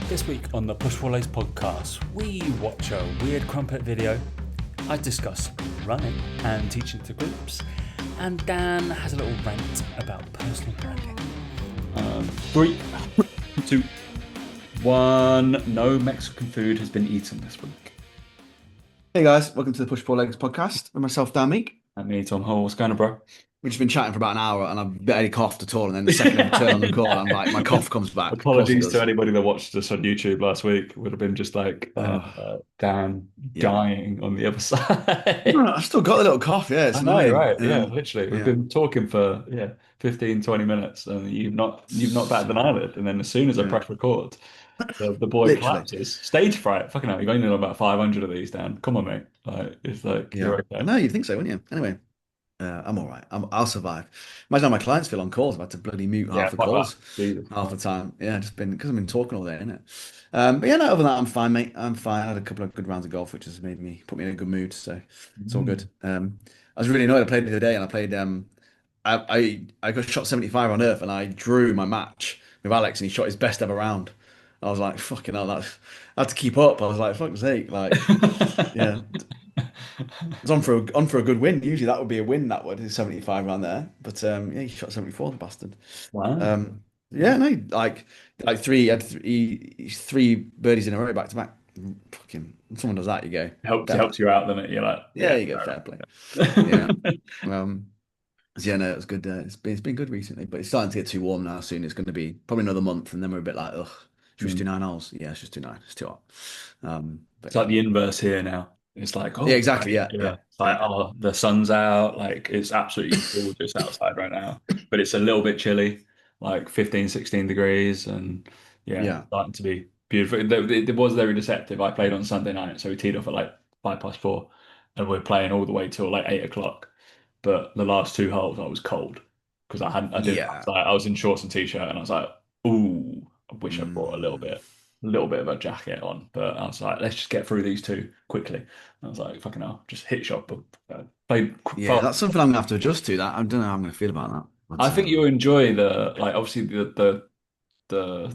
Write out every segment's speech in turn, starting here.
This week on the Push Pull Legs podcast, we watch a weird Crumpet video, I discuss running and teaching to groups, and Dan has a little rant about personal branding. 3, 2, 1. No Mexican food has been eaten this week. Hey guys, welcome to the Push Pull Legs podcast with myself, Dan Meek. And me, Tom Hall. What's going on, bro? We've just been chatting for about an hour and I've barely coughed at all. And then the second I turn on the call, I'm like, my cough comes back. Apologies to anybody that watched us on YouTube last week. Would have been just like Dan dying on the other side. I've still got the little cough, yeah. It's I know, annoying. right? Yeah, literally. We've been talking for 15, 20 minutes and you've not batted an eyelid. And then as soon as I press record, the boy collapses. Stage fright. Fucking hell, you've only done about 500 of these, Dan. Come on, mate. It's like you're okay. No, you'd think so, wouldn't you? Anyway. I'm all right. I'll survive. Imagine how my clients feel on calls. I've had to bloody mute half the calls half the time. Yeah, just been because I've been talking all day, innit? But yeah, no, other than that, I'm fine, mate. I'm fine. I had a couple of good rounds of golf, which has put me in a good mood. So it's all good. I was really annoyed. I played the other day, and I played. I got shot 75 on Earth, and I drew my match with Alex, and he shot his best ever round. I was like, fucking hell, I had to keep up. I was like, fuck's sake, like, yeah. It's on for a good win. Usually that would be a win. That would is 75 around there, but yeah, he shot 74, the bastard. Wow. Yeah, no, like three birdies in a row back to back. Fucking someone does that, you go. Helps you out, then it. You're like, yeah, you go, fair play. Yeah. So yeah, no, it was good. It's been good recently, but it's starting to get too warm now. Soon it's going to be probably another month, and then we're a bit like, ugh, should we just do 9 holes? Yeah, it's just too 9. It's too hot. It's like the inverse here now. It's like, yeah, exactly. Yeah. It's like, oh, the sun's out. Like, it's absolutely gorgeous outside right now, but it's a little bit chilly, like 15, 16 degrees. And it's starting to be beautiful. It was very deceptive. I played on Sunday night, so we teed off at like 4:05, and we're playing all the way till like 8 o'clock. But the last 2 holes, I was cold because I was in shorts and t-shirt, and I was like, ooh, I wish I brought a little bit of a jacket on, but I was like, let's just get through these 2 quickly. I was like, fucking hell, just hit shot, but play. Yeah, that's something I'm gonna have to adjust to. That I don't know how I'm gonna feel about that. I think you'll enjoy obviously the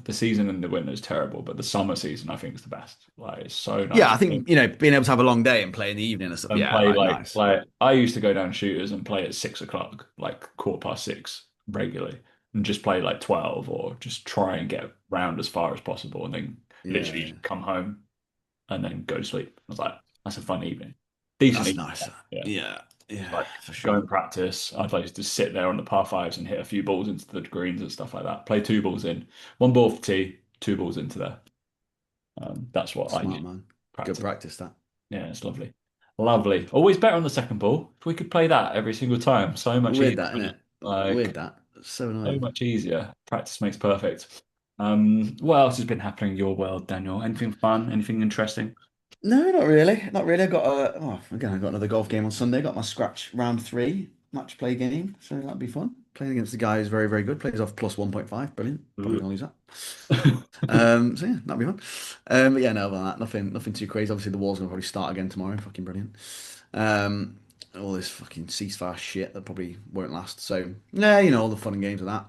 season in the winter is terrible, but the summer season I think is the best. Like, it's so nice. Yeah, I think being able to have a long day and play in the evening and stuff. And yeah, play nice. like I used to go down shooters and play at 6 o'clock, like 6:15 regularly, and just play like 12 or just try and get round as far as possible, and then literally just come home and then go to sleep. I was like, that's a fun evening. Decent. That's evening. nice. Yeah, like, for sure. Go and practice. I'd like to just sit there on the par 5s and hit a few balls into the greens and stuff like that. Play 2 balls in, 1 ball for tee, 2 balls into there. That's what I do. Man. Good practice, that. Yeah, it's lovely. Lovely. Always better on the second ball. If we could play that every single time, so much easier. That, isn't it? Weird that. So annoying. So much easier. Practice makes perfect. What else has been happening in your world, Daniel? Anything fun? Anything interesting? No, not really. Not really. I got I got another golf game on Sunday. Got my scratch round 3 match play game, so that'd be fun. Playing against the guy who's very, very good. Plays off plus 1.5. Brilliant. Probably gonna lose that. So yeah, that'd be fun. But yeah, no, other than that, nothing too crazy. Obviously, the war's gonna probably start again tomorrow. Fucking brilliant. All this fucking ceasefire shit that probably won't last. So yeah, all the fun and games of that.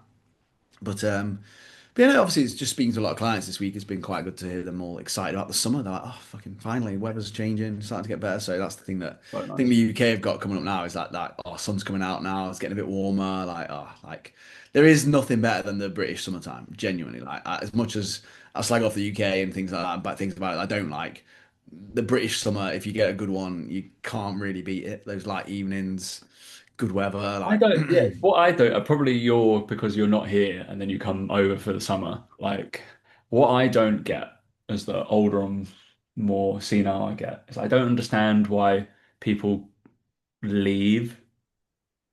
But yeah, obviously, it's just speaking to a lot of clients this week. It's been quite good to hear them all excited about the summer. They're like, oh, fucking finally, weather's changing, starting to get better. So that's the thing that I think the UK have got coming up now is that sun's coming out now. It's getting a bit warmer. Like there is nothing better than the British summertime. Genuinely, like as much as I slag off the UK and things like that, but things about it I don't like. The British summer, if you get a good one, you can't really beat it. Those like evenings. Good weather. I don't. Yeah, what I don't. Probably because you're not here, and then you come over for the summer. Like what I don't get as the older and more senile I get is I don't understand why people leave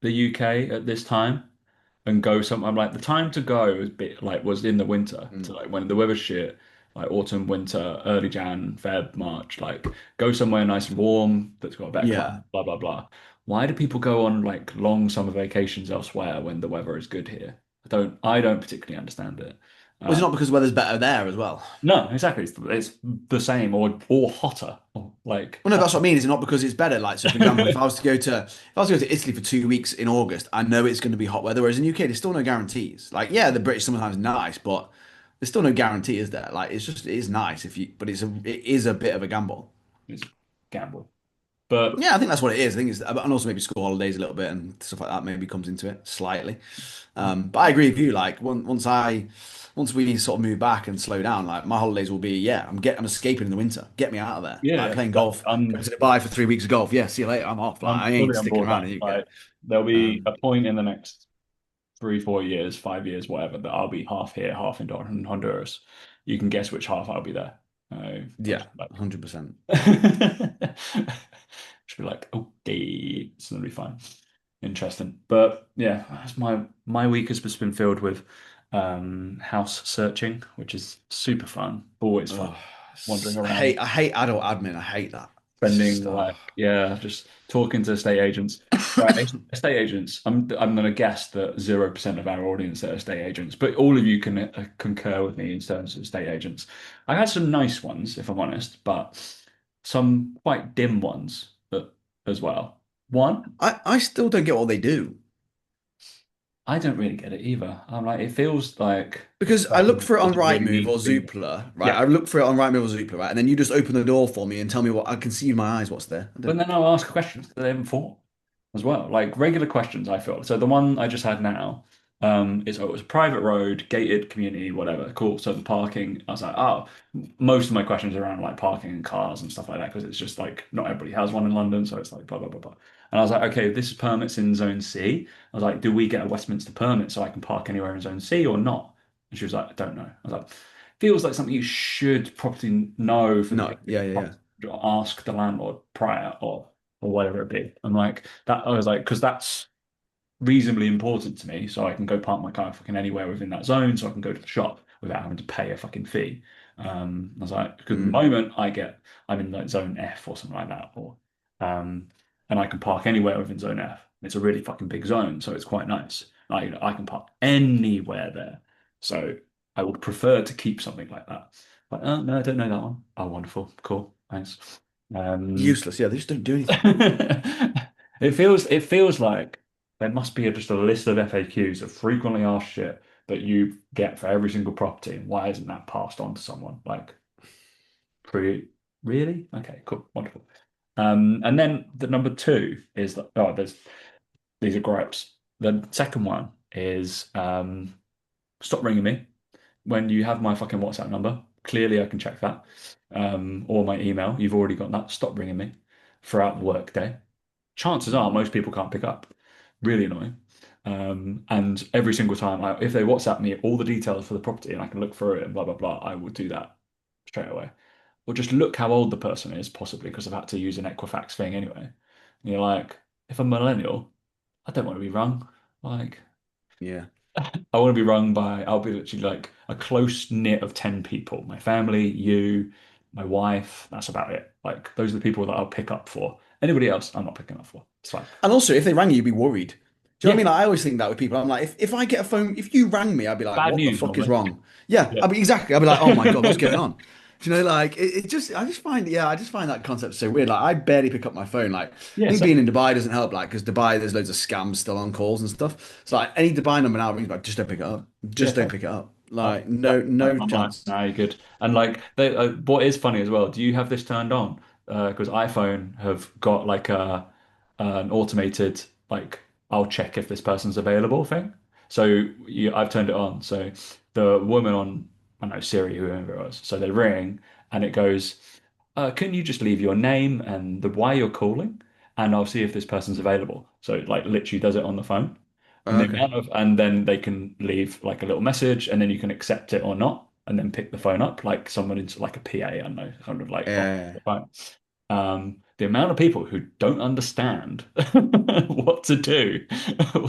the UK at this time and go somewhere. I'm like the time to go was in the winter, to like when the weather's shit, like autumn, winter, early Jan, Feb, March. Like go somewhere nice and warm that's got a better climate, blah blah blah. Why do people go on like long summer vacations elsewhere when the weather is good here? I don't particularly understand it. Was it not because the weather's better there as well? No, exactly. It's the same or hotter. Well, no, that's what I mean. Is it not because it's better? Like, so for example, if I was to go to Italy for 2 weeks in August, I know it's going to be hot weather. Whereas in UK, there's still no guarantees. Like, yeah, the British summertime's nice, but there's still no guarantee, is there? Like it is nice if you, but it is a bit of a gamble. It's a gamble. But Yeah, I think that's what it is. I think it's, and also maybe school holidays a little bit and stuff like that maybe comes into it slightly. But I agree with you. Like once we sort of move back and slow down, like my holidays will be, yeah, I'm escaping in the winter. Get me out of there. Like yeah, playing like, golf, going to Dubai for 3 weeks of golf. Yeah, see you later. I'm off. Like I'm I ain't fully on sticking board around that. in the UK. Like there'll be Um, a point in the next 3, 4 years, 5 years, whatever, that I'll be half here, half in Honduras. You can guess which half I'll be there. I'll yeah, just like 100%. just be like, okay, it's gonna be fine. Interesting. But yeah, that's my week has just been filled with house searching, which is super fun. Always fun. Oh, Wandering around, I hate adult admin. I hate that. It's spending just like yeah, just talking to estate agents. Right, estate agents. I'm gonna guess that 0% of our audience are estate agents, but all of you can concur with me in terms of estate agents. I had some nice ones, if I'm honest, but some quite dim ones as well. One, I still don't get what they do. I don't really get it either. I'm like, it feels like Because I look person for it on just really Rightmove needs or to be. Zoopla, right? Yeah, I look for it on Rightmove or Zoopla, right? And then you just open the door for me and tell me what I can see in my eyes what's there. I but don't. then I'll ask questions that they haven't thought as well, like regular questions. I feel so. The one I just had now, is oh, it was a private road, gated community, whatever. Cool. So the parking, I was like, oh, most of my questions are around like parking and cars and stuff like that because it's just like not everybody has one in London, so it's like blah blah blah blah. And I was like, okay, this is permits in Zone C. I was like, do we get a Westminster permit so I can park anywhere in Zone C or not? And she was like, I don't know. I was like, feels like something you should probably know for the No, beginning. yeah, yeah, yeah. Ask the landlord prior or whatever it be. And like that, I was like, because that's reasonably important to me, so I can go park my car fucking anywhere within that zone, so I can go to the shop without having to pay a fucking fee. I was like, because at the Mm, moment I'm in like zone F or something like that, or um, and I can park anywhere within zone F. It's a really fucking big zone, so it's quite nice. I can park anywhere there, so I would prefer to keep something like that. But no, I don't know that one. Oh, wonderful, cool, thanks. Um, useless. Yeah, they just don't do anything. it feels like there must be just a list of FAQs of frequently asked shit that you get for every single property. And why isn't that passed on to someone? Like, pretty really? Okay, cool, wonderful. And then the number two is that oh, there's these are gripes. The second one is stop ringing me when you have my fucking WhatsApp number. Clearly, I can check that. Or my email. You've already got that. Stop ringing me throughout the workday. Chances are most people can't pick up. Really annoying. And every single time, if they WhatsApp me all the details for the property and I can look through it and blah, blah, blah, I will do that straight away. Or just look how old the person is, possibly, because I've had to use an Equifax thing anyway. And you're like, if I'm a millennial, I don't want to be rung. Like, Yeah. I want to be rung by, I'll be literally like a close knit of 10 people. My family, you, my wife, that's about it. Like, those are the people that I'll pick up for. Anybody else, I'm not picking up for. It's fine. And also, if they rang you, you'd be worried. Do you know what I Yeah, mean? Like, I always think that with people. I'm like, if I get a phone, if you rang me, I'd be like, bad what the news fuck is normally. wrong? Yeah, Yeah. I'd be exactly. I'd be like, oh my God, what's going on? Do you know, like, I just find, yeah, I just find that concept so weird. Like, I barely pick up my phone. Like, I Yeah, think being same. in Dubai doesn't help, like, because Dubai, there's loads of scams still on calls and stuff. So, like, any Dubai number now rings back, just don't pick it up. Yeah, Just don't same. pick it up. I, Like, I'm no like, chance. nah, you're good. And like, what is funny as well, do you have this turned on? Because iPhone have got like an automated, like, I'll check if this person's available thing. So I've turned it on. So the woman on, I don't know, Siri, whoever it was. So they ring and it goes, can you just leave your name and the why you're calling? And I'll see if this person's available. So it like literally does it on the phone. And the Okay. amount of, and then they can leave like a little message, and then you can accept it or not, and then pick the phone up like someone into like a PA, I don't know, kind of like on Yeah. the phone. The amount of people who don't understand what to do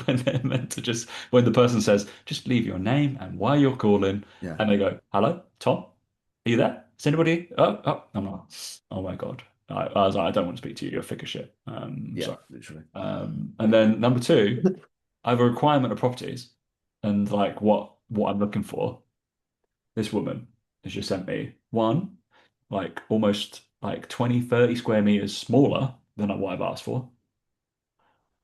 when they're meant to just when the person says, just leave your name and why you're calling, Yeah. and they go, hello, Tom, are you there? Is anybody? Oh, I'm not. Oh my God. I was like, I don't want to speak to you. You're a figure shit. Yeah. Sorry. Literally. And then number two, I have a requirement of properties and like what I'm looking for. This woman has just sent me one, like almost like 20, 30 square meters smaller than what I've asked for.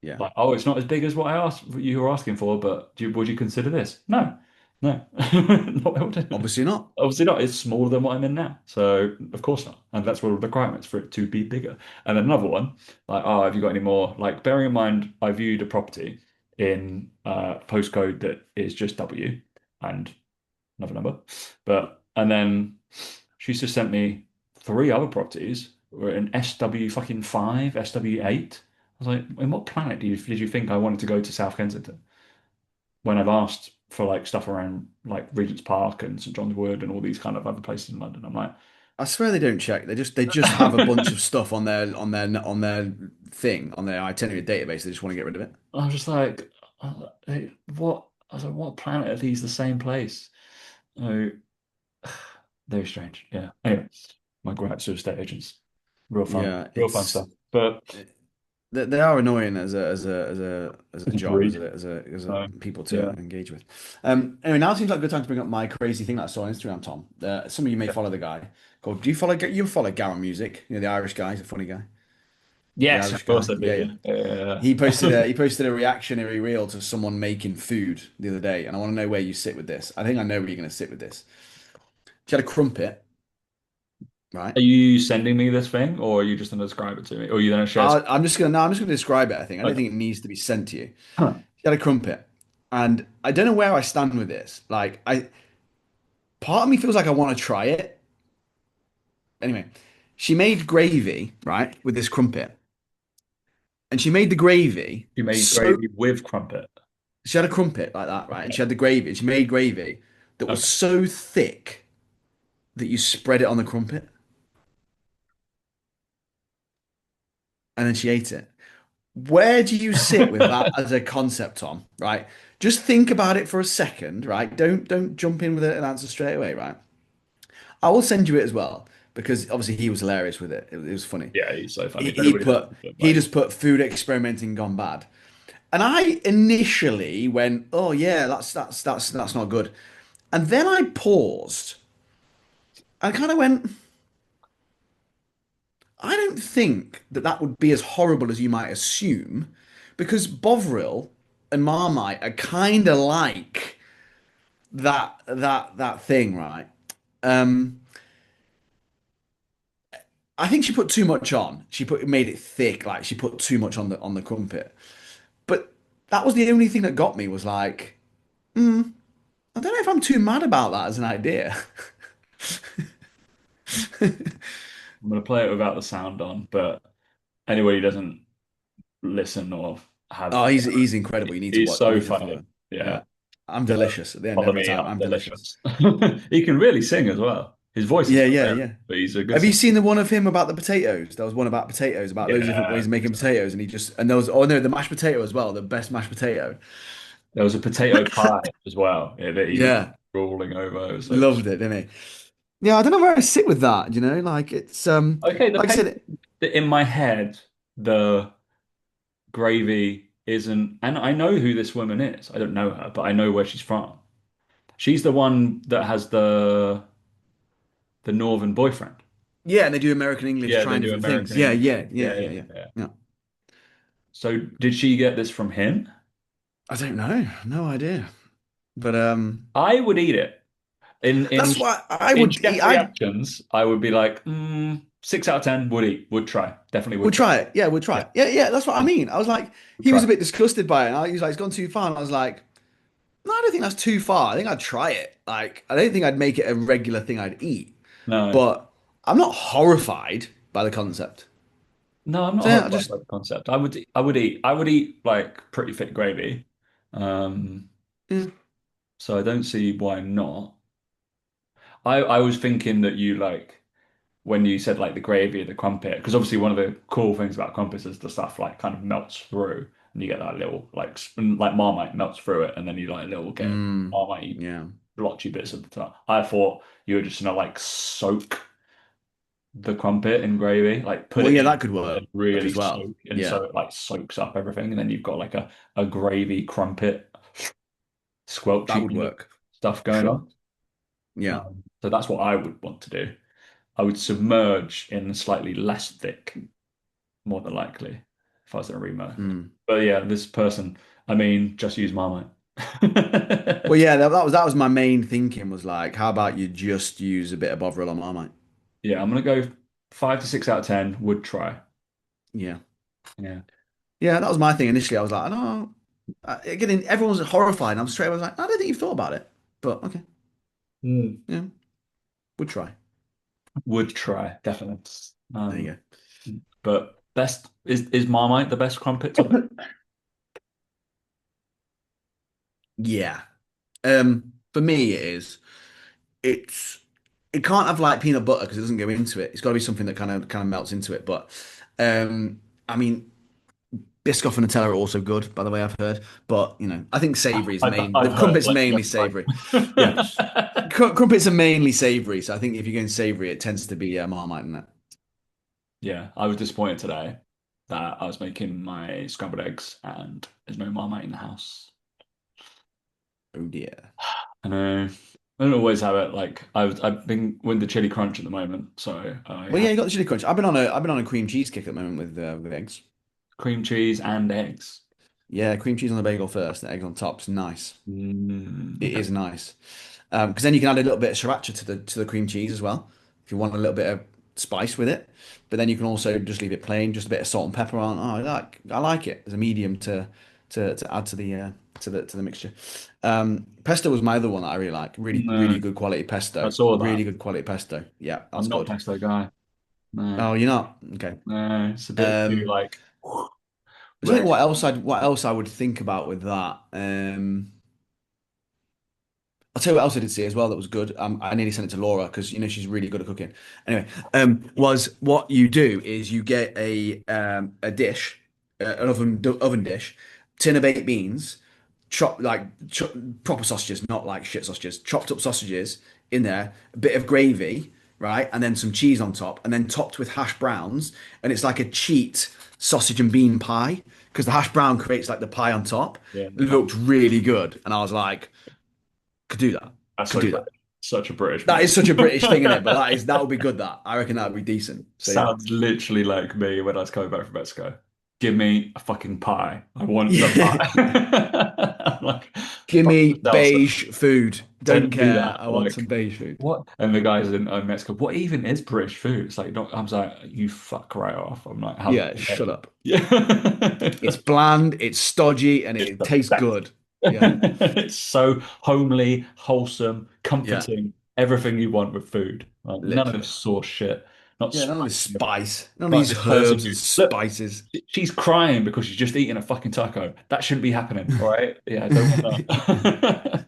Yeah. Like, oh, it's not as big as what you were asking for, but would you consider this? No. No, not Wimbledon. Obviously not. Obviously not. It's smaller than what I'm in now. So of course not. And that's one of the requirements for it to be bigger. And then another one, like, oh, have you got any more? Like, bearing in mind, I viewed a property in postcode that is just W and another number. But and then she's just sent me three other properties were in SW fucking 5, SW8. I was like, in what planet did you think I wanted to go to South Kensington? When I've asked for like stuff around like Regent's Park and St John's Wood and all these kind of other places in London. I'm like, I swear they don't check. They just have a bunch of stuff on their thing on their itinerary database. They just want to get rid of it. I'm just like, what? I was like, what planet are these the same place? Oh, very strange. Yeah. Anyway, my gripes with estate agents. Yeah, Real fun stuff. But they are annoying as a it's a job breed. as a So, people to yeah. engage with. Anyway, now seems like a good time to bring up my crazy thing that I saw on Instagram, Tom. Some of you may follow the guy called. Do you follow Gavin Music? You know, the Irish guy. He's a funny guy. The Yes, of Irish course guy. I Yeah, do. yeah. Yeah. He posted a reactionary reel to someone making food the other day, and I want to know where you sit with this. I think I know where you're going to sit with this. She had a crumpet, right? Are you sending me this thing, or are you just going to describe it to me, or are you going to share? I'm just gonna describe it. I think I don't Okay. think it needs to be sent to you. Huh. She had a crumpet, and I don't know where I stand with this. Like, part of me feels like I want to try it. Anyway, she made gravy, right, with this crumpet, and she made the gravy You made so. gravy with crumpet. She had a crumpet like that, right, and she Okay. had the gravy. And she made gravy that was Okay. so thick that you spread it on the crumpet, and then she ate it. Where do you sit with that as a concept, Tom? Right? Just think about it for a second, right? Don't jump in with an answer straight away, right? I will send you it as well because obviously he was hilarious with it. It was funny. Yeah, he's so funny. He, If he anybody put doesn't look he like, just put food experimenting gone bad, and I initially went, "Oh yeah, that's not good," and then I paused and kind of went, "I don't think that that would be as horrible as you might assume, because Bovril and Marmite are kind of like." That thing, right? Um, I think she put too much on. She made it thick, like she put too much on the crumpet. But that was the only thing that got me was like, I don't know if I'm too mad about that as an idea. I'm gonna play it without the sound on, but anybody who doesn't listen or have, Oh, he's incredible. You need to he's watch. You so need to funny. follow. Yeah. Yeah, I'm But delicious. At the end, follow every me, time, I'm I'm delicious. delicious. He can really sing as well. His voice is Yeah, not yeah, there, yeah. but he's a good Have you singer. seen the one of him about the potatoes? There was one about potatoes, about loads of different Yeah. ways of making potatoes, and he just and there was oh no, the mashed potato as well, the best mashed potato. There was a potato pie as well, yeah, that he was Yeah, rolling over. It was so loved it, didn't he? Yeah, I don't know where I sit with that, like it's okay. The like I pain said, in my head, the gravy isn't, and I know who this woman is. I don't know her, but I know where she's from. She's the one that has the northern boyfriend. yeah, and they do American English Yeah, they trying do different American things. Yeah, English. yeah, yeah, Yeah, yeah, yeah, yeah. yeah. Yeah. So did she get this from him? I don't know, no idea. But I would eat it. In that's why I in would chef eat, I reactions, I would be like, 6 out of 10 would eat, would try, definitely would would try. try it. Yeah, we'll try Yeah, it. Yeah, yeah, that's what I yeah, mean. I was like, would he was try. a bit disgusted by it. And he was like, it's gone too far. And I was like, no, I don't think that's too far. I think I'd try it. Like, I don't think I'd make it a regular thing I'd eat. No, But I'm not horrified by the concept. no, I'm not So yeah, I horrified just by the concept. I would eat like pretty thick gravy. Um, yeah. so I don't see why not. I was thinking that you like when you said like the gravy and the crumpet, because obviously one of the cool things about crumpets is the stuff like kind of melts through, and you get that little like Marmite melts through it, and then you like little get Mm, Marmite yeah. blotchy bits of the top. I thought you were just gonna like soak the crumpet in gravy, like put Well, it yeah, in that could work and really as well. soak, and Yeah, so it like soaks up everything, and then you've got like a gravy crumpet that squelchy would kind of work stuff for going sure. on. Yeah. So that's what I would want to do. I would submerge in slightly less thick, more than likely, if I was going to remote. Mm. But yeah, this person, I mean, just use Marmite. Well, yeah, that was my main thinking was like, how about you just use a bit of Bovril on Marmite? Yeah, I'm gonna go 5 to 6 out of 10. Would try. Yeah. Yeah. Yeah, that was my thing initially. I was like, I don't know. Again, everyone was horrified. And I was straight. I was like, I don't think you've thought about it, but okay, Mm. yeah, would try. Would try, definitely. There Um, you but best is Marmite the best crumpet topping? go. Yeah. For me, it is. It's it can't have like peanut butter because it doesn't go into it. It's got to be something that kind of melts into it. But I mean, Biscoff and Nutella are also good, by the way, I've heard. But I think savory is main. The I've heard, crumpets like mainly yesterday. savory. Yeah, crumpets are mainly savory. So I think if you're going savory, it tends to be Marmite in that. Yeah, I was disappointed today that I was making my scrambled eggs and there's no Marmite in the house. Oh dear. I know. I don't always have it. Like I've been with the chili crunch at the moment, so I Well, yeah, have you got the chili crunch. I've been on a cream cheese kick at the moment with eggs. cream cheese and eggs. Yeah, cream cheese on the bagel first, the eggs on top's nice. It Okay. is nice. Because then you can add a little bit of sriracha to the cream cheese as well, if you want a little bit of spice with it. But then you can also just leave it plain, just a bit of salt and pepper on. Oh, I like it as a medium to add to the mixture. Pesto was my other one that I really like. Really really No, good quality I pesto. saw that. Really good quality pesto. Yeah, I'm that's not a good. pesto guy. No, Oh, you're not? Okay. no, it's a bit too Um, like I tell you rich. what else I would think about with that. I'll tell you what else I did see as well that was good. I nearly sent it to Laura because she's really good at cooking. Anyway, was what you do is you get a dish, an oven dish, tin of baked beans, proper sausages, not like shit sausages, chopped up sausages in there, a bit of gravy, right, and then some cheese on top, and then topped with hash browns, and it's like a cheat sausage and bean pie because the hash brown creates like the pie on top. Yeah, It looked really good, and I was like. Could do that. that's Could so do that. British. Such a British That move. is such a British thing in it, but that would be good. That I reckon that would be decent. So yeah, Sounds literally like me when I was coming back from Mexico. Give me a fucking pie. I want the yeah. pie. I'm like, Give fuck me Delta. beige food. They Don't don't do care. that. I want some Like, beige food. what? And the guys in Mexico, what even is British food? It's like, not, I was like, you fuck right off. I'm like, how Yeah, dare shut you? up. It's Yeah. bland. It's stodgy, and It's it the tastes best. good. Yeah, It's so homely, wholesome, yeah. comforting, everything you want with food. Like, none of this Literally. sauce shit. Not Yeah, none of this spicy. spice. None of Like these this person herbs and who look, spices. she's crying because she's just eaten a fucking taco. That shouldn't be happening, all right? Yeah, I don't want that.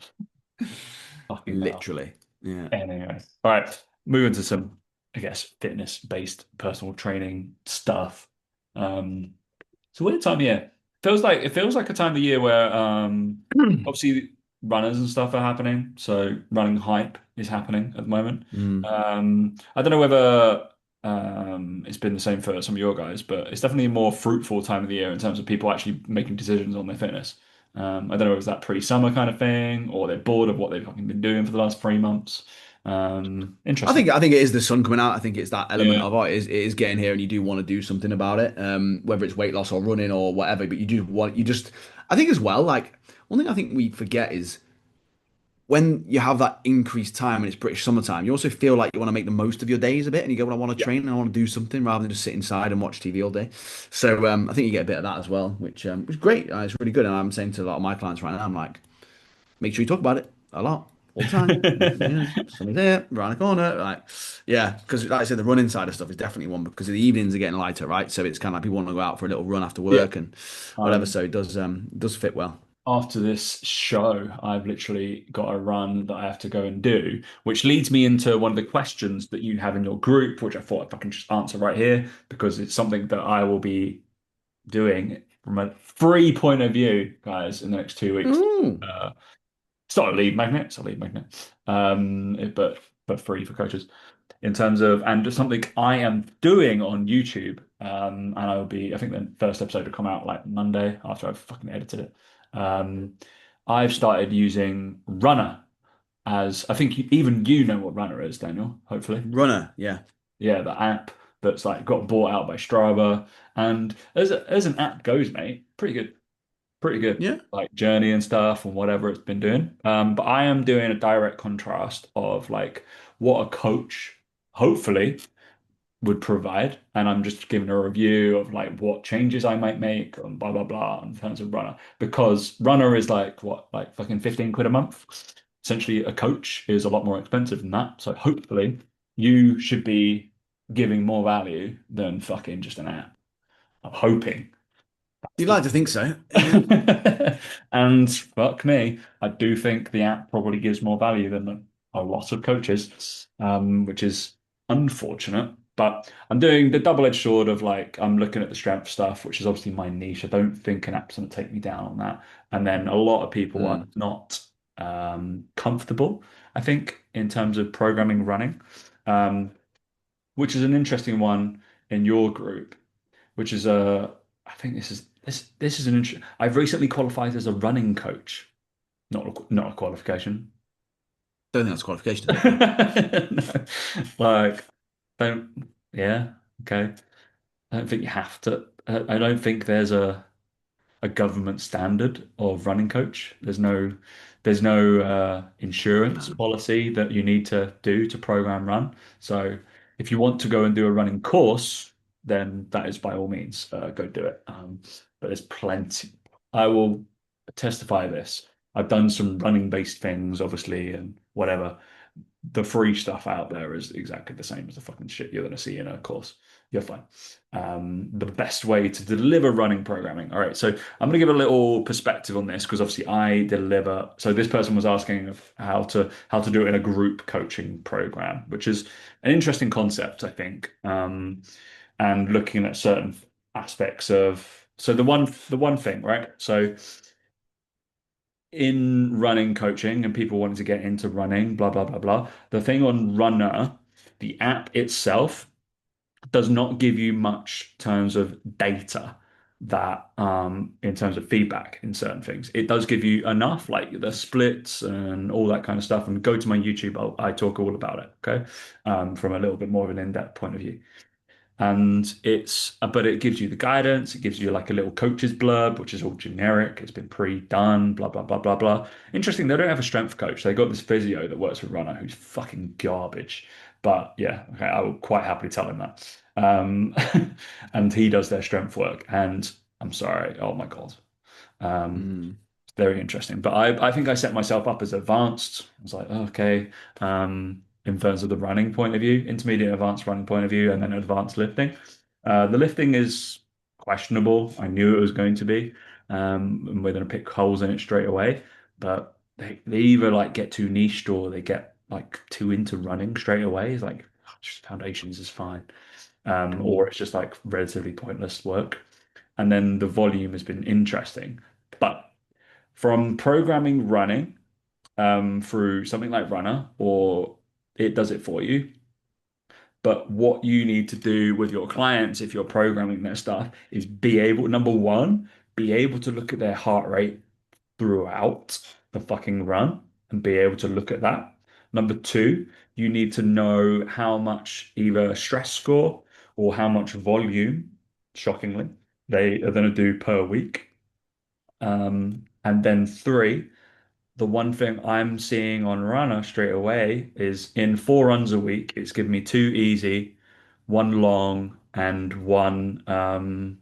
Fucking hell. Literally. Yeah. Anyway, all right. Moving to some, I guess, fitness-based personal training stuff. It's a weird time of year. It feels like a time of year where obviously runners and stuff are happening. So running hype is happening at the moment. Mm. I don't know whether it's been the same for some of your guys, but it's definitely a more fruitful time of the year in terms of people actually making decisions on their fitness. I don't know if it's that pre-summer kind of thing or they're bored of what they've fucking been doing for the last 3 months. I Interesting. think I think it is the sun coming out. I think it's that element Yeah. of it is getting here, and you do want to do something about it, whether it's weight loss or running or whatever. But you just I think as well. Like one thing I think we forget is when you have that increased time and it's British summertime, you also feel like you want to make the most of your days a bit, and you go, "Well, I want to Yeah. train, and I want to do something rather than just sit inside and watch TV all day." So I think you get a bit of that as well, which is great. It's really good, and I'm saying to a lot of my clients right now, I'm like. Make sure you talk about it a lot, all the time. Somebody's there, around the corner. Like, yeah, because like I said, the running side of stuff is definitely one because the evenings are getting lighter, right? So it's kind of like people want to go out for a little run after Yeah. work and whatever. Um, So it does fit well. After this show, I've literally got a run that I have to go and do, which leads me into one of the questions that you have in your group, which I thought if I can just answer right here, because it's something that I will be doing from a free point of view, guys, in the next 2 weeks. Ooh, Uh, it's not a lead magnet, it's a lead magnet, but free for coaches in terms of and just something I am doing on YouTube. And I think the first episode will come out like Monday after I've fucking edited it. I've started using Runner as I think even you know what Runner is, Daniel, hopefully. runner, yeah. Yeah, the app that's like got bought out by Strava. And as an app goes, mate, pretty good. pretty good, Yeah. like journey and stuff and whatever it's been doing. But I am doing a direct contrast of like what a coach hopefully would provide, and I'm just giving a review of like what changes I might make and blah blah blah in terms of Runner, because Runner is like what, like fucking 15 quid a month. Essentially, a coach is a lot more expensive than that. So hopefully, you should be giving more value than fucking just an app. I'm hoping. You'd like to think so. Yeah. And fuck me, I do think the app probably gives more value than a lot of coaches, which is unfortunate. But I'm doing the double-edged sword of like I'm looking at the strength stuff, which is obviously my niche. I don't think an app's going to take me down on that. And then a lot of people are Mm. not comfortable, I think, in terms of programming running, um, which is an interesting one in your group, which is a, I think this is an interesting. I've recently qualified as a running coach, not a qualification. Don't think that's a qualification, is it? No. No. Like, don't, yeah, okay. I don't think you have to. I don't think there's a government standard of running coach. There's no insurance No. policy that you need to do to program run. So if you want to go and do a running course, then that is by all means go do it. But there's plenty. I will testify this. I've done some running based things, obviously, and whatever. The free stuff out there is exactly the same as the fucking shit you're going to see in a course. You're fine. The best way to deliver running programming. All right, so I'm going to give a little perspective on this because obviously I deliver. So this person was asking of how to do it in a group coaching program, which is an interesting concept, I think, and looking at certain aspects of. So the one thing, right? So in running coaching and people wanting to get into running, blah, blah, blah, blah. The thing on Runner, the app itself does not give you much terms of data that in terms of feedback in certain things. It does give you enough, like the splits and all that kind of stuff. And go to my YouTube, I talk all about it, okay? From a little bit more of an in-depth point of view. And but it gives you the guidance. It gives you like a little coach's blurb, which is all generic. It's been pre-done, blah, blah, blah, blah, blah. Interesting, they don't have a strength coach. They got this physio that works with Runner who's fucking garbage. But yeah, okay, I will quite happily tell him that. And he does their strength work. And I'm sorry, oh my God. Um, Mm. very interesting. But I think I set myself up as advanced. I was like, oh, okay, in terms of the running point of view, intermediate advanced running point of view, and then advanced lifting. The lifting is questionable. I knew it was going to be. And we're going to pick holes in it straight away. But they either like get too niched or they get like too into running straight away. It's like just foundations is fine. Or it's just like relatively pointless work. And then the volume has been interesting. But from programming running through something like Runner, or it does it for you. But what you need to do with your clients, if you're programming their stuff, is be able, number one, be able to look at their heart rate throughout the fucking run and be able to look at that. Number two, you need to know how much either stress score or how much volume, shockingly, they are going to do per week. And then three, the one thing I'm seeing on Runner straight away is in 4 runs a week, it's given me two easy, one long, and one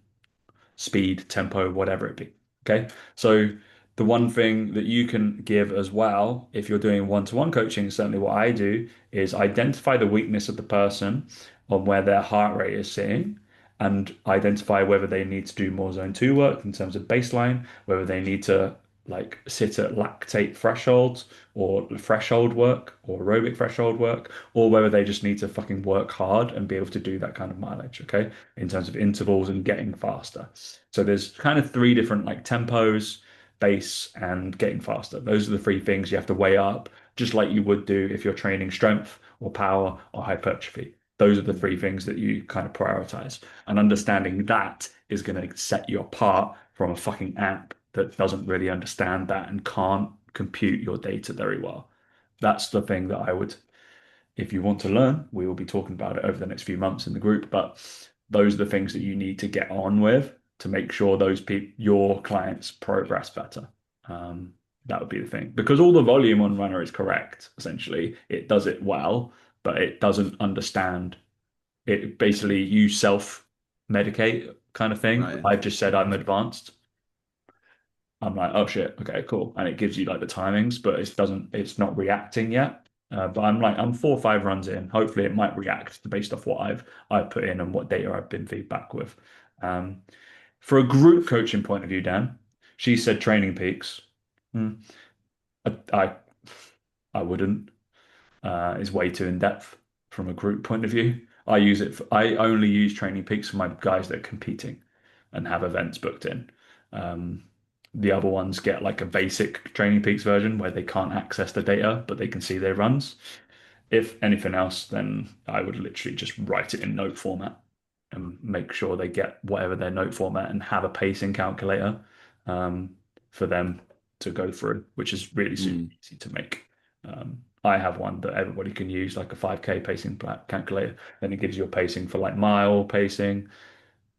speed, tempo, whatever it be. Okay. So the one thing that you can give as well, if you're doing one-to-one coaching, certainly what I do is identify the weakness of the person on where their heart rate is sitting and identify whether they need to do more zone two work in terms of baseline, whether they need to like sit at lactate thresholds or threshold work or aerobic threshold work, or whether they just need to fucking work hard and be able to do that kind of mileage, okay, in terms of intervals and getting faster. So there's kind of three different like tempos, base, and getting faster. Those are the three things you have to weigh up, just like you would do if you're training strength or power or hypertrophy. Those are the three things that you kind of prioritize. And understanding that is going to set you apart from a fucking app that doesn't really understand that and can't compute your data very well. That's the thing that I would, if you want to learn, we will be talking about it over the next few months in the group. But those are the things that you need to get on with. to make sure those people, your clients progress better. Um, that would be the thing because all the volume on Runner is correct. Essentially, it does it well, but it doesn't understand it. Basically, you self-medicate kind of thing. Right. I've just said I'm advanced. I'm like, oh shit, okay, cool, and it gives you like the timings, but it's not reacting yet. But I'm 4 or 5 runs in. Hopefully, it might react based off what I've put in and what data I've been feedback with. Um, for a group coaching point of view, Dan, she said training peaks. Hmm. I, I I wouldn't. Is way too in depth from a group point of view. I only use training peaks for my guys that are competing and have events booked in. Um, the other ones get like a basic training peaks version where they can't access the data, but they can see their runs. If anything else, then I would literally just write it in note format and make sure they get whatever their note format and have a pacing calculator um, for them to go through, which is really super Mm. easy to make. I have one that everybody can use, like a 5K pacing calculator. Then it gives you a pacing for like mile pacing,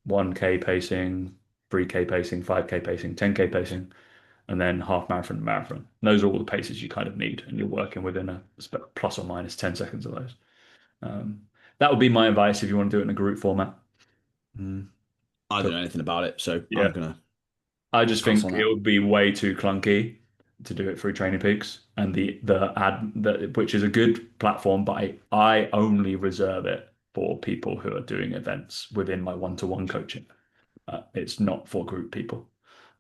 1K pacing, 3K pacing, 5K pacing, 10K pacing, and then half marathon and marathon. And those are all the paces you kind of need, and you're working within a plus or minus 10 seconds of those. Um, that would be my advice if you want to do it in a group format. Mm. I don't But know anything about it, so yeah, I'm gonna I just pass think on it that. would be way too clunky to do it through Training Peaks and the ad that which is a good platform, but I only reserve it for people who are doing events within my one-to-one coaching. It's not for group people.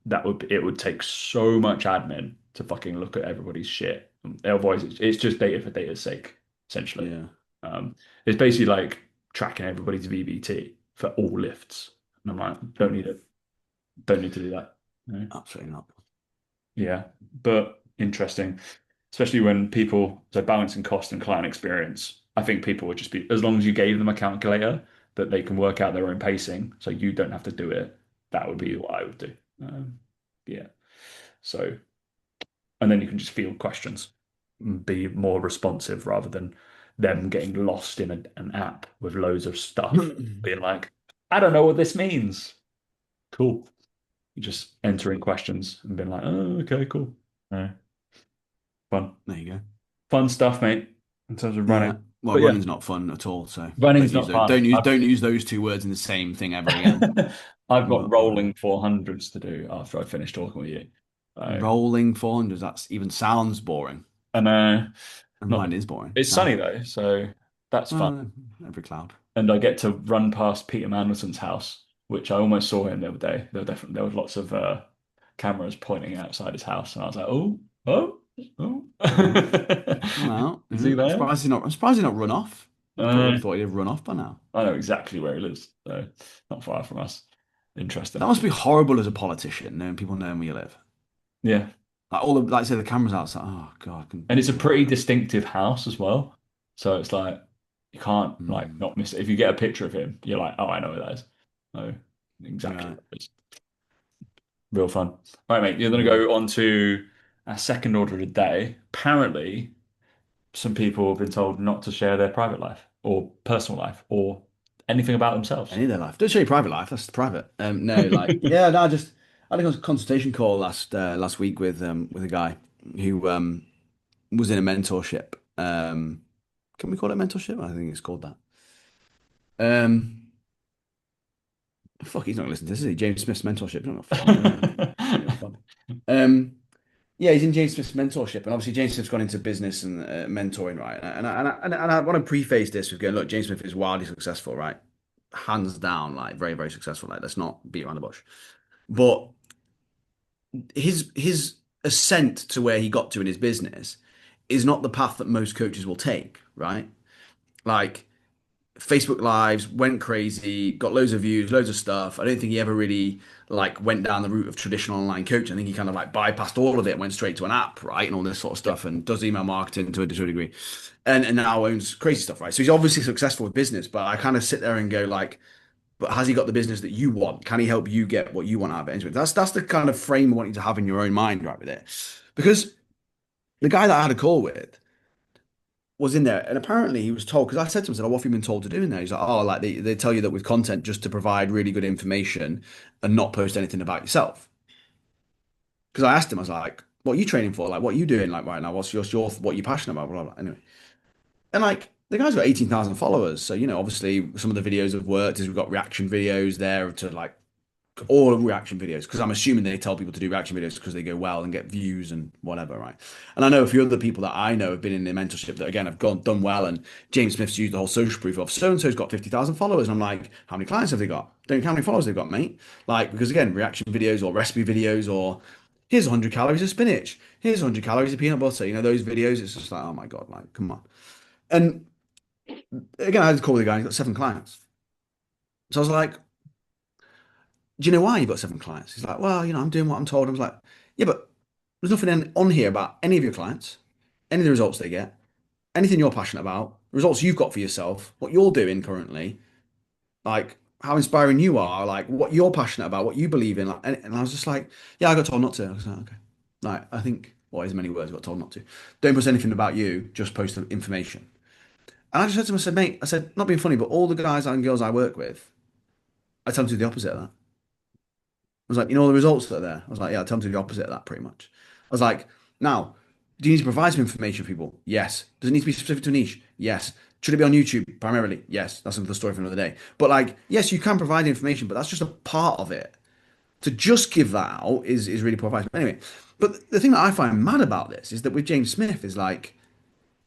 It would take so much admin to fucking look at everybody's shit. Otherwise, it's just data for data's sake, essentially. Yeah, Um, it's basically like tracking everybody's VBT for all lifts. And I'm like, don't need it. Don't need to do that. No. absolutely not. Yeah, but interesting, especially when people so balancing cost and client experience. I think people would just be as long as you gave them a calculator that they can work out their own pacing, so you don't have to do it. That would be Mm. what I would do. Yeah. So, and then you can just field questions, and be more responsive rather than them getting lost in an app with loads of stuff, being like, I don't know what this means. Cool. You just entering questions and being like, oh, okay, cool. Yeah, fun. There you go. Fun stuff, mate, in terms of Yeah. running. Well, But yeah, running's not fun at all, so running's not fun. don't use those two words in the same thing ever again. I've got But rolling 400s to do after I finish talking with you. So, rolling 400s, that's even sounds boring. and And not mine is boring. it's Sounds sunny boring. though, so that's fun. Well, every cloud. And I get to run past Peter Mandelson's house, which I almost saw him the other day. There was lots of cameras pointing outside his house, and I was like, oh, oh, oh. Mm. Well, Is he there? I'm surprised he's not run off. I probably would Uh, have thought he'd have run off by now. I know exactly where he lives, so not far from us. That Interesting. must be horrible as a politician, knowing people knowing where you live. Yeah. Like all the, like say the cameras outside. Oh God, I can And it's a imagine. pretty distinctive house as well. So it's like you can't like Mm. not miss it. If you get a picture of him, you're like, oh, I know where that is. Oh, exactly. Right. It's real fun. Right, mate, you're gonna Mm. go on to our second order of the day. Apparently, some people have been told not to share their private life or personal life or anything about themselves. Any of their life. Don't show your private life. That's private. No, like yeah, no, I had a consultation call last week with a guy who was in a mentorship. Can we call it mentorship? I think it's called that. Um, fuck, he's not gonna listen to this, is he? James Smith's mentorship. I'm not fucking know, man. Yeah, fun. Um, yeah, he's in James Smith's mentorship, and obviously James Smith's gone into business and mentoring, right? And I want to preface this with going, look, James Smith is wildly successful, right? Hands down, like very, very successful. Like, let's not beat around the bush. But his ascent to where he got to in his business is not the path that most coaches will take, right? Like Facebook Lives went crazy, got loads of views, loads of stuff. I don't think he ever really like went down the route of traditional online coaching. I think he kind of like bypassed all of it, went straight to an app, right, and all this sort of Yeah. stuff, and does email marketing to a degree, and now owns crazy stuff, right? So he's obviously successful with business, but I kind of sit there and go like, but has he got the business that you want? Can he help you get what you want out of it? That's the kind of frame I want you to have in your own mind, right, with it, because the guy that I had a call with was in there, and apparently he was told, because I said to him, I said, "Oh, what have you been told to do in there?" He's like, "Oh, like they tell you that with content just to provide really good information and not post anything about yourself." Because I asked him, I was like, "What are you training for? Like, what are you doing like right now? What's your what you're passionate about?" Blah, blah, blah. Anyway, and like the guy's got 18,000 followers, so obviously some of the videos have worked. Is we've got reaction videos there to like all reaction videos because I'm assuming they tell people to do reaction videos because they go well and get views and whatever, right? And I know a few other people that I know have been in the mentorship that again have gone done well. And James Smith's used the whole social proof of so and so's got 50,000 followers. And I'm like, how many clients have they got? Don't count how many followers they've got, mate. Like because again, reaction videos or recipe videos or here's 100 calories of spinach, here's 100 calories of peanut butter. Those videos. It's just like, oh my god, like come on. And again, I had to call the guy. He's got 7 clients. So I was like, do you know why you've got 7 clients? He's like, well, I'm doing what I'm told. I was like, yeah, but there's nothing on here about any of your clients, any of the results they get, anything you're passionate about, results you've got for yourself, what you're doing currently, like how inspiring you are, like what you're passionate about, what you believe in. Like, and I was just like, yeah, I got told not to. I was like, okay. Like, I think, what is many words, I got told not to. Don't post anything about you, just post the information. And I just said to him, I said, mate, I said, not being funny, but all the guys and girls I work with, I tell them to do the opposite of that. I was like, all the results that are there. I was like, yeah, tell them to do the opposite of that pretty much. I was like, now, do you need to provide some information for people? Yes. Does it need to be specific to a niche? Yes. Should it be on YouTube primarily? Yes. That's another story for another day. But like, yes, you can provide information, but that's just a part of it. To just give that out is really poor advice. But anyway, but the thing that I find mad about this is that with James Smith is like,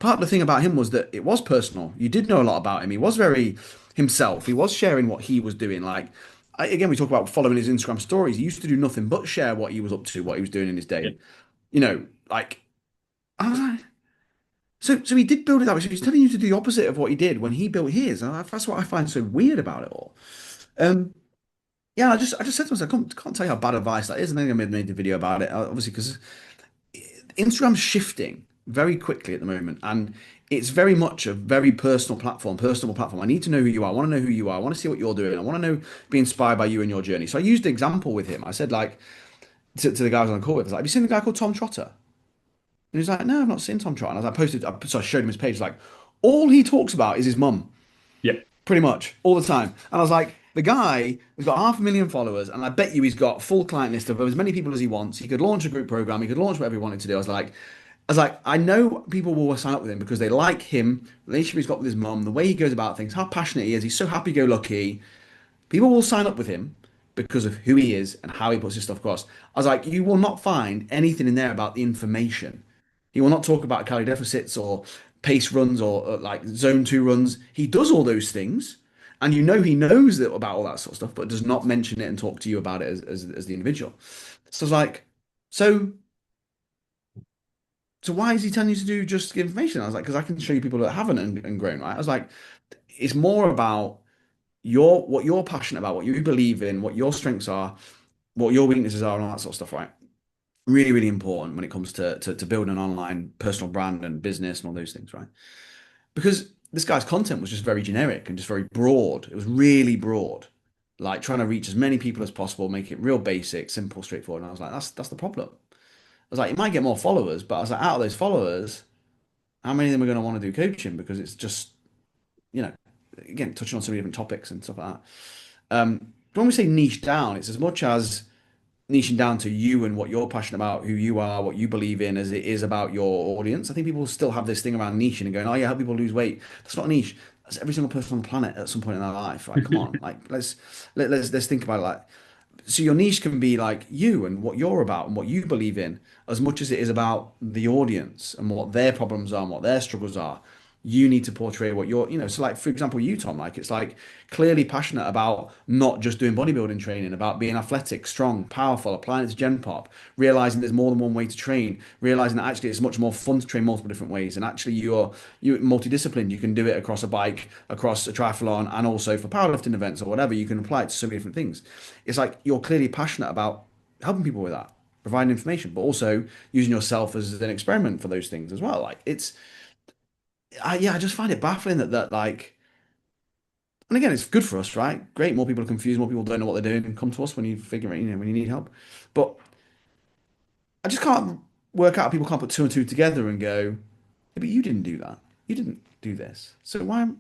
part of the thing about him was that it was personal. You did know a lot about him. He was very himself. He was sharing what he was doing. Like, again, we talk about following his Instagram stories. He used to do nothing but share what he was up to, what he was doing in his Yeah. day. Like, I was like, so he did build it that way. So he's telling you to do the opposite of what he did when he built his. And that's what I find so weird about it all. Um, yeah, I just said to myself, I can't tell you how bad advice that is. And then I made a video about it, obviously, because Instagram's shifting very quickly at the moment, and it's very much a very personal platform. I need to know who you are. I want to know who you are. I want to see what you're doing. I want to know, be inspired by you and your journey. So I used the example with him. I said, like, to the guys on the call with, I was like, have you seen the guy called Tom Trotter? And he's like, no, I've not seen Tom Trotter. And so I showed him his page, like, all he talks about is his mum Yeah. pretty much all the time. And I was like, the guy has got 500,000 followers, and I bet you he's got a full client list of as many people as he wants. He could launch a group program, he could launch whatever he wanted to do. I was like, I know people will sign up with him because they like him, the relationship he's got with his mum, the way he goes about things, how passionate he is. He's so happy-go-lucky. People will sign up with him because of who he is and how he puts his stuff across. I was like, you will not find anything in there about the information. He will not talk about calorie deficits or pace runs or like zone two runs. He does all those things. And he knows that about all that sort of stuff, but does not mention it and talk to you about it as the individual. So I was like, so so why is he telling you to do just information? I was like, because I can show you people that haven't and grown, right? I was like, it's more about what you're passionate about, what you believe in, what your strengths are, what your weaknesses are, and all that sort of stuff, right? Really, really important when it comes to building an online personal brand and business and all those things, right? Because this guy's content was just very generic and just very broad. It was really broad, like trying to reach as many people as possible, make it real basic, simple, straightforward. And I was like, that's the problem. I was like, you might get more followers, but I was like, out of those followers, how many of them are going to want to do coaching? Because it's just, you know, again, touching on so many different topics and stuff like that. But when we say niche down, it's as much as niching down to you and what you're passionate about, who you are, what you believe in, as it is about your audience. I think people still have this thing around niching and going, "Oh yeah, help people lose weight." That's not a niche. That's every single person on the planet at some point in their life. Right? Come on, like let's think about it. Like, so your niche can be like you and what you're about and what you believe in, as much as it is about the audience and what their problems are and what their struggles are. You need to portray what so like for example, you, Tom, like it's like clearly passionate about not just doing bodybuilding training, about being athletic, strong, powerful, applying it to Gen Pop, realizing there's more than one way to train, realizing that actually it's much more fun to train multiple different ways, and actually you're multidisciplined. You can do it across a bike, across a triathlon, and also for powerlifting events or whatever. You can apply it to so many different things. It's like you're clearly passionate about helping people with that, providing information, but also using yourself as an experiment for those things as well. Like yeah, I just find it baffling that like, and again, it's good for us, right? Great, more people are confused, more people don't know what they're doing, and come to us when you figure it, when you need help. But I just can't work out how people can't put two and two together and go, yeah, but you didn't do that. you didn't do this. So why, do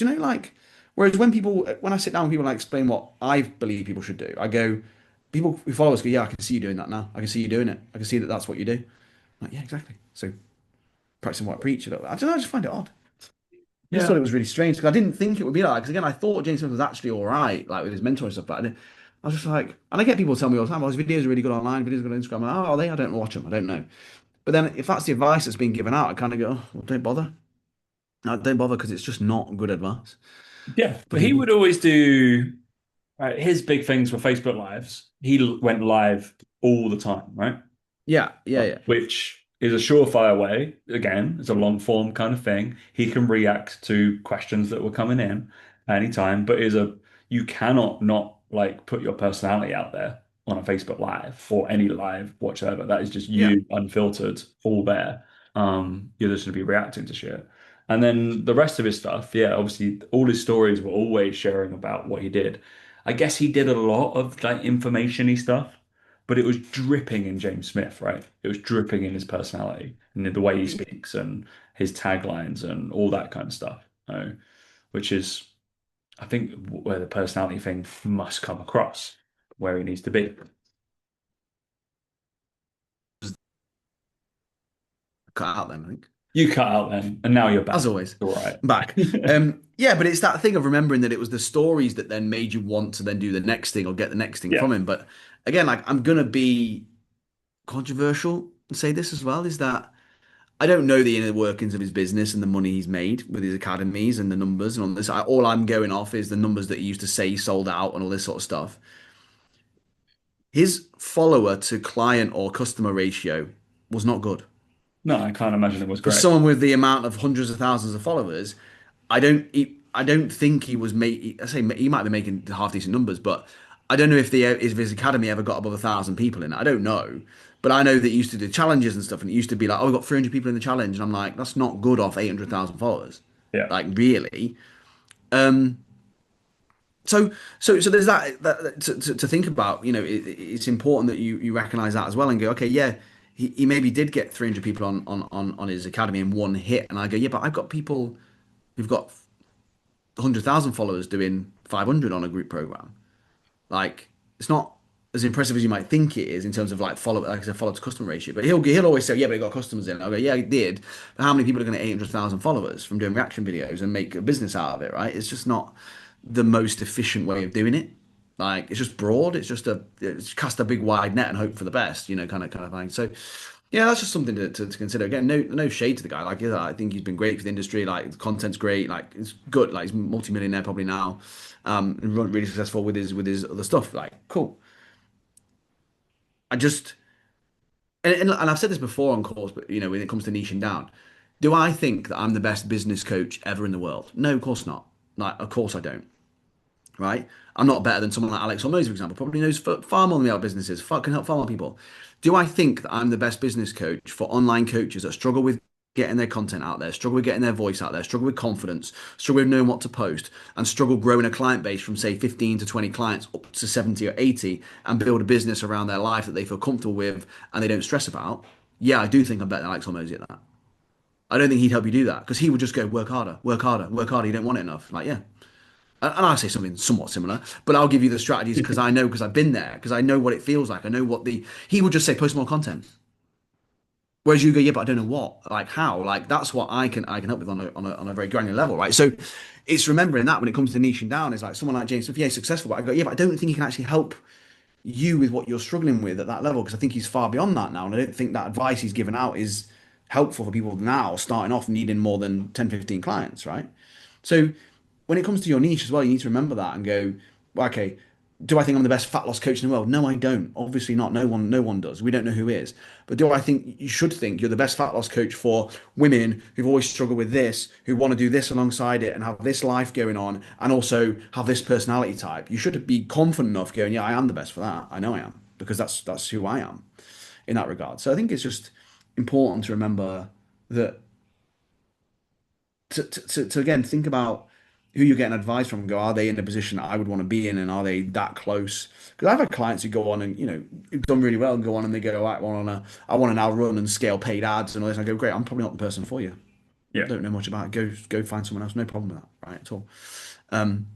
you know, like, whereas when I sit down with people and I explain what I believe people should do, I go, people who follow us go, yeah, I can see you doing that now. I can see you doing it. I can see that that's what you do. I'm like, yeah, exactly. So practicing what I preach a little bit. I don't know, I just find it odd. I just Yeah. thought it was really strange because I didn't think it would be like that. Because again, I thought James Smith was actually all right, like with his mentor and stuff. But I was just like, and I get people tell me all the time, oh, his videos are really good online, videos are good on Instagram. I'm like, oh, are they? I don't watch them. I don't know. But then if that's the advice that's being given out, I kind of go, oh, well, don't bother. No, don't bother because it's just not good advice Yeah. for But he people. would always do his big things for Facebook Lives. He went live all the time, right? Yeah, yeah, yeah. Which is a surefire way. Again, it's a long form kind of thing. He can react to questions that were coming in anytime, but is a you cannot not like put your personality out there on a Facebook Live or any live whatsoever. That is just Yeah. you unfiltered, all there. You're just gonna be reacting to shit. And then the rest of his stuff, yeah, obviously all his stories were always sharing about what he did. I guess he did a lot of like information-y stuff, but it was dripping in James Smith, right? It was dripping in his personality and in the way he speaks and his taglines and all that kind of stuff, which is, I think, where the personality thing must come across, where he needs to be. Cut out then, I think. You cut out then, and now you're As back. always, All right. back. Yeah, but it's that thing of remembering that it was the stories that then made you want to then do the next thing or get the next thing Yeah. from him. But again, like I'm gonna be controversial and say this as well, is that I don't know the inner workings of his business and the money he's made with his academies and the numbers and all this. All I'm going off is the numbers that he used to say he sold out and all this sort of stuff. His follower to client or customer ratio was not good. No, I can't imagine it was For great. someone with the amount of hundreds of thousands of followers, I don't think he was making. I say he might be making half decent numbers, but I don't know if his academy ever got above 1,000 people in it. I don't know, but I know that he used to do challenges and stuff, and it used to be like, oh, we got 300 people in the challenge, and I'm like, that's not good off 800,000 followers, Yeah. like really. Um, so there's that to think about. You know, it's important that you recognize that as well and go, okay, yeah. He maybe did get 300 people on his academy in one hit, and I go, yeah, but I've got people who've got 100,000 followers doing 500 on a group program. Like it's not as impressive as you might think it is in terms of like like I said, follow to customer ratio. But he'll always say, yeah, but he got customers in. I'll go, yeah, he did. But how many people are going to 800,000 followers from doing reaction videos and make a business out of it, right? It's just not the most efficient way of doing it. Like it's just broad. It's cast a big wide net and hope for the best, kind of thing. So yeah, that's just something to consider. Again, no shade to the guy. Like, yeah, I think he's been great for the industry. Like, the content's great. Like, it's good. Like, he's multi-millionaire probably now. And really successful with his other stuff. Like, cool. I just and I've said this before on calls, but when it comes to niching down, do I think that I'm the best business coach ever in the world? No, of course not. Like, of course I don't. Right? I'm not better than someone like Alex Hormozy, for example. Probably knows far more than me about businesses. Can help far more people. Do I think that I'm the best business coach for online coaches that struggle with getting their content out there, struggle with getting their voice out there, struggle with confidence, struggle with knowing what to post, and struggle growing a client base from say 15 to 20 clients up to 70 or 80 and build a business around their life that they feel comfortable with and they don't stress about? Yeah, I do think I'm better than Alex Hormozy at that. I don't think he'd help you do that because he would just go work harder, work harder, work harder. You don't want it enough. Like, yeah, and I say something somewhat similar, but I'll give you the strategies because I know, because I've been there, because I know what it feels like. I know he would just say post more content. Whereas you go, yeah, but I don't know what, like how, like that's what I can help with on a very granular level, right? So it's remembering that when it comes to niching down, is like someone like James Smith, yeah, he's successful, but I go, yeah, but I don't think he can actually help you with what you're struggling with at that level because I think he's far beyond that now, and I don't think that advice he's given out is helpful for people now starting off needing more than 10, 15 clients, right? So when it comes to your niche as well, you need to remember that and go, well, okay, do I think I'm the best fat loss coach in the world? No, I don't. Obviously not. No one does. We don't know who is. But do I think you should think you're the best fat loss coach for women who've always struggled with this, who want to do this alongside it and have this life going on and also have this personality type? You should be confident enough going, yeah, I am the best for that. I know I am because that's who I am in that regard. So I think it's just important to remember that to again think about who you're getting advice from and go, are they in a position that I would want to be in and are they that close? Because I've had clients who go on and, who've done really well and go on and they go, I want to now run and scale paid ads and all this. And I go, great, I'm probably not the person for you. Yeah. Don't know much about it. Go find someone else. No problem with that, right? At all. Um,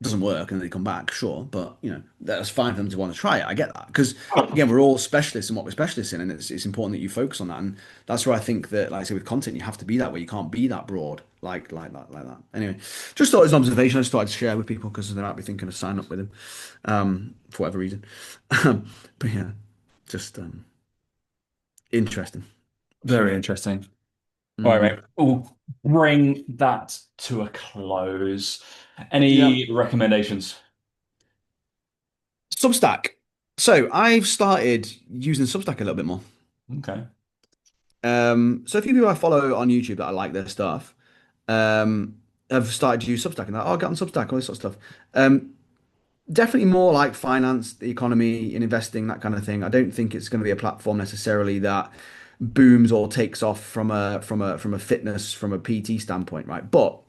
doesn't work and they come back, sure, but that's fine for them to want to try it. I get that because again, we're all specialists in what we're specialists in, and it's important that you focus on that. And that's where I think that, like I say, with content, you have to be that way. You can't be that broad, like that. Anyway, just thought it was an observation. I just thought I'd share with people because they might be thinking of signing up with him, for whatever reason. But yeah, just interesting. So Very interesting. All right, mhm. mate. We'll bring that to a close. Yeah, Any recommendations? Substack. So I've started using Substack a little bit more. Okay. So a few people I follow on YouTube that I like their stuff, have started to use Substack and like, oh, get on Substack, all this sort of stuff. Definitely more like finance, the economy, and investing, that kind of thing. I don't think it's going to be a platform necessarily that booms or takes off from a fitness, from a PT standpoint, right? But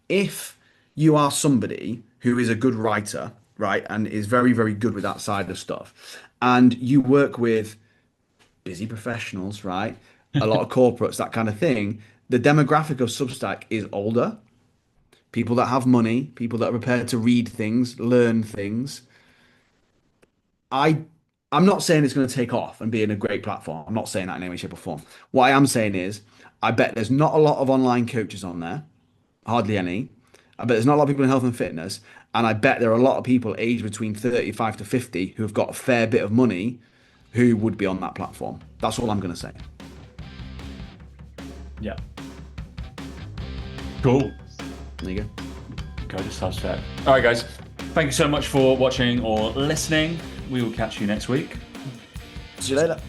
if you are somebody who is a good writer, right, and is very, very good with that side of stuff, and you work with busy professionals, right? A lot of corporates, that kind of thing. The demographic of Substack is older, people that have money, people that are prepared to read things, learn things. I I'm not saying it's going to take off and be in a great platform. I'm not saying that in any way, shape, or form. What I am saying is, I bet there's not a lot of online coaches on there, hardly any. I bet there's not a lot of people in health and fitness, and I bet there are a lot of people aged between 35 to 50 who have got a fair bit of money who would be on that platform. That's all I'm going to say. Yeah. Cool. There you go. Go to Substack. All right, guys. Thank you so much for watching or listening. We will catch you next week. See you later.